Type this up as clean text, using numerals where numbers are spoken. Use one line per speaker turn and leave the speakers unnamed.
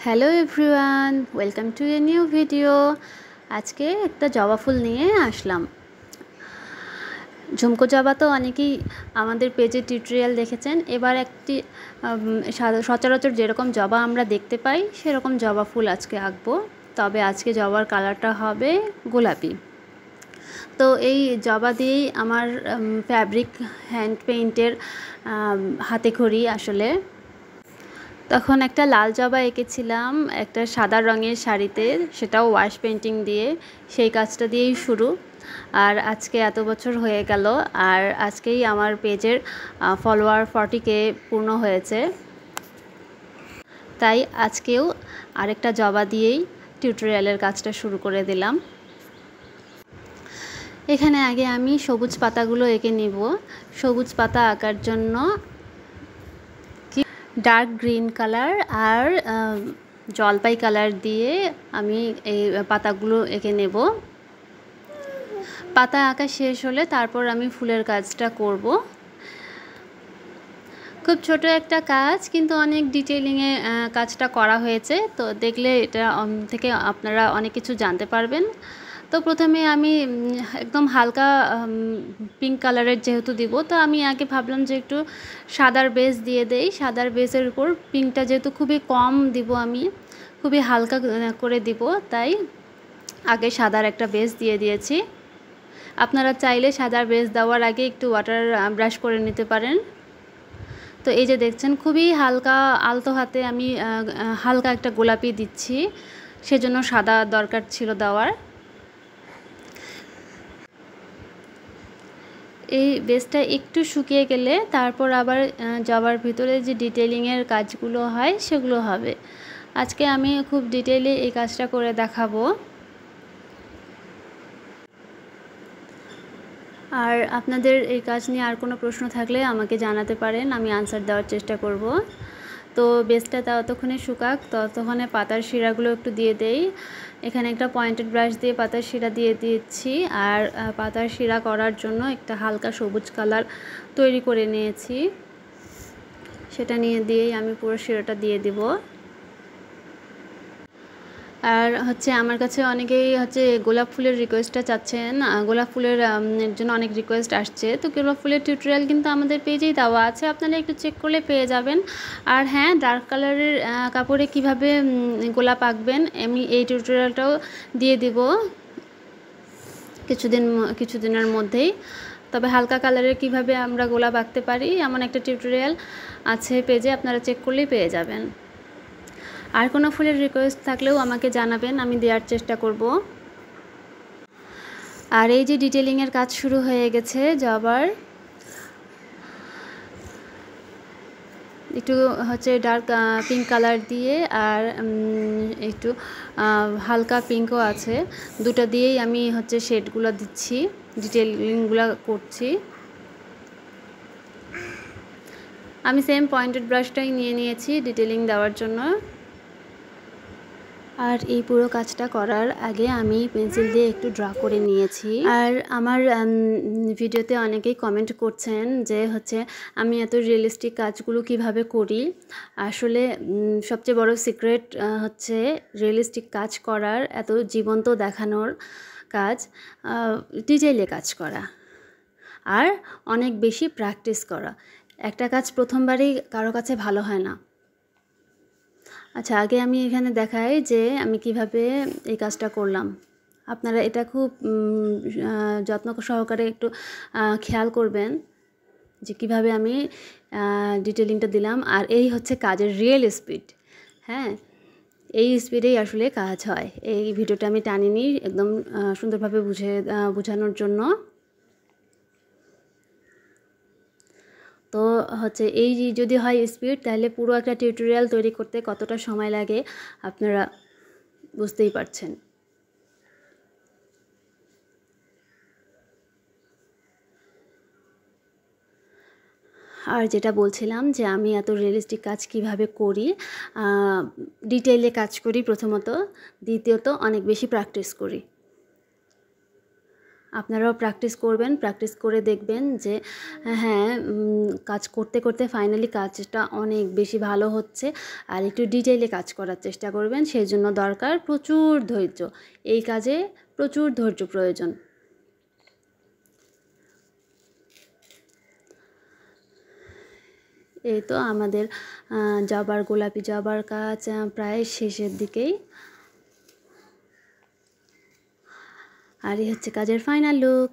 Hello everyone, welcome to a new video. আজকে একটা জবা ফুল নিয়ে আসলাম। ঝুমকো জবা তো অনেকেই আমাদের পেজে টিউটোরিয়াল দেখেছেন। এবার একটি সচরাচর যেরকম জবা আমরা দেখতে পাই সেরকম জবা ফুল আজকে আঁকবো। তবে আজকে জবার কালারটা হবে গোলাপি। তো এই জবা দিয়েই আমার ফ্যাব্রিক হ্যান্ড পেইন্টের হাতেখড়ি আসলে। তখন একটা লাল জবা এঁকেছিলাম একটা সাদা রঙের শাড়িতে, সেটাও ওয়াশ পেন্টিং দিয়ে। সেই কাজটা দিয়েই শুরু। আর আজকে এত বছর হয়ে গেল, আর আজকেই আমার পেজের ফলোয়ার 40K পূর্ণ হয়েছে। তাই আজকেও আরেকটা জবা দিয়েই টিউটোরিয়ালের কাজটা শুরু করে দিলাম। এখানে আগে আমি সবুজ পাতাগুলো এঁকে নিব। সবুজ পাতা আঁকার জন্য ডার্ক গ্রিন কালার আর জলপাই কালার দিয়ে আমি এই পাতাগুলো এঁকে নেব। পাতা আঁকা শেষ হলে তারপর আমি ফুলের কাজটা করব। খুব ছোট একটা কাজ, কিন্তু অনেক ডিটেইলিংয়ে কাজটা করা হয়েছে। তো দেখলে এটা থেকে আপনারা অনেক কিছু জানতে পারবেন। তো প্রথমে আমি একদম হালকা পিঙ্ক কালারের যেহেতু দিব, তো আমি আগে ভাবলাম যে একটু সাদার বেস দিয়ে দেই। সাদার বেসের উপর পিঙ্কটা যেহেতু খুবই কম দিব, আমি খুবই হালকা করে দিব, তাই আগে সাদার একটা বেস দিয়ে দিয়েছি। আপনারা চাইলে সাদার বেস দেওয়ার আগে একটু ওয়াটার ব্রাশ করে নিতে পারেন। তো এই যে দেখছেন, খুবই হালকা আলতো হাতে আমি হালকা একটা গোলাপি দিচ্ছি, সেজন্য সাদা দরকার ছিল দেওয়ার। এই বেসটা একটু শুকিয়ে গেলে তারপর আবার জবার ভিতরে যে ডিটেইলিংয়ের কাজগুলো হয় সেগুলো হবে। আজকে আমি খুব ডিটেইলে এই কাজটা করে দেখাবো। আর আপনাদের এই কাজ নিয়ে আর কোনো প্রশ্ন থাকলে আমাকে জানাতে পারেন, আমি আনসার দেওয়ার চেষ্টা করব। তো বেসটা ততক্ষণে শুকাক, ততক্ষণে পাতার শিরাগুলো একটু দিয়ে দেই। এখানে একটা পয়েন্টেড ব্রাশ দিয়ে পাতার শিরা দিয়ে দিচ্ছি। আর পাতার শিরা করার জন্য একটা হালকা সবুজ কালার তৈরি করে নিয়েছি, সেটা দিয়েই আমি পুরো শিরাটা দিয়ে দিব। আর আমার কাছে অনেকেই গোলাপ ফুলের রিকোয়েস্টটা চাচ্ছেন। গোলাপ ফুলের জন্য অনেক রিকোয়েস্ট আসছে। তো গোলাপ ফুলের টিউটোরিয়াল কিন্তু আমাদের পেজেই দেওয়া আছে, আপনারা একটু চেক করলে পেয়ে যাবেন। আর হ্যাঁ, ডার্ক কালারের কাপড়ে কিভাবে গোলাপ আঁকবেন আমি এই টিউটোরিয়ালটাও দিয়ে দিব কিছুদিনের মধ্যেই। তবে হালকা কালারের কিভাবে আমরা গোলাপ আঁকতে পারি এমন একটা টিউটোরিয়াল আছে পেজে, আপনারা চেক করলেই পেয়ে যাবেন। আর কোনো ফুলের রিকোয়েস্ট থাকলেও আমাকে জানাবেন, আমি দেওয়ার চেষ্টা করব। আর এই যে ডিটেইলিংয়ের কাজ শুরু হয়ে গেছে জবার। একটু ডার্ক পিঙ্ক কালার দিয়ে আর একটু হালকা পিঙ্কও আছে, দুটো দিয়েই আমি শেডগুলো দিচ্ছি, ডিটেইলিংগুলো করছি। আমি সেম পয়েন্টেড ব্রাশটাই নিয়েছি ডিটেইলিং দেওয়ার জন্য। আর এই পুরো কাজটা করার আগে আমি পেন্সিল দিয়ে একটু ড্র করে নিয়েছি। আর আমার ভিডিওতে অনেকেই কমেন্ট করছেন যে আমি এত রিয়েলিস্টিক কাজগুলো কিভাবে করি। আসলে সবচেয়ে বড় সিক্রেট রিয়েলিস্টিক কাজ করার, এত জীবন্ত দেখানোর কাজ, ডিটেইলে কাজ করা আর অনেক বেশি প্র্যাকটিস করা। একটা কাজ প্রথমবারেই কারো কাছে ভালো হয় না। আচ্ছা, আগে আমি এখানে দেখাই যে আমি কিভাবে এই কাজটা করলাম। আপনারা এটা খুব যত্ন সহকারে একটু খেয়াল করবেন যে কিভাবে আমি ডিটেইলিংটা দিলাম। আর এই কাজের রিয়েল স্পিড। হ্যাঁ, এই স্পিডেই আসলে কাজ হয়। এই ভিডিওটা আমি টানিনি, একদম সুন্দরভাবে বোঝানোর জন্য। তো এই যদি হয় স্পিড, তাহলে পুরো একটা টিউটোরিয়াল তৈরি করতে কতটা সময় লাগে আপনারা বুঝতেই পারছেন। আর যেটা বলছিলাম যে আমি এত রিয়েলিস্টিক কাজ কিভাবে করি, ডিটেইলে কাজ করি প্রথমত, দ্বিতীয়ত অনেক বেশি প্র্যাকটিস করি। আপনারাও প্র্যাকটিস করবেন, প্র্যাকটিস করে দেখবেন যে হ্যাঁ কাজ করতে করতে ফাইনালি কাজটা অনেক বেশি ভালো হচ্ছে। আর একটু ডিটেইলে কাজ করার চেষ্টা করবেন, সেই জন্য দরকার প্রচুর ধৈর্য। এই কাজে প্রচুর ধৈর্য প্রয়োজন। এই তো আমাদের জবার, গোলাপি জবার কাজ প্রায় শেষের দিকেই। আর এই হচ্ছে কাজের ফাইনাল লুক।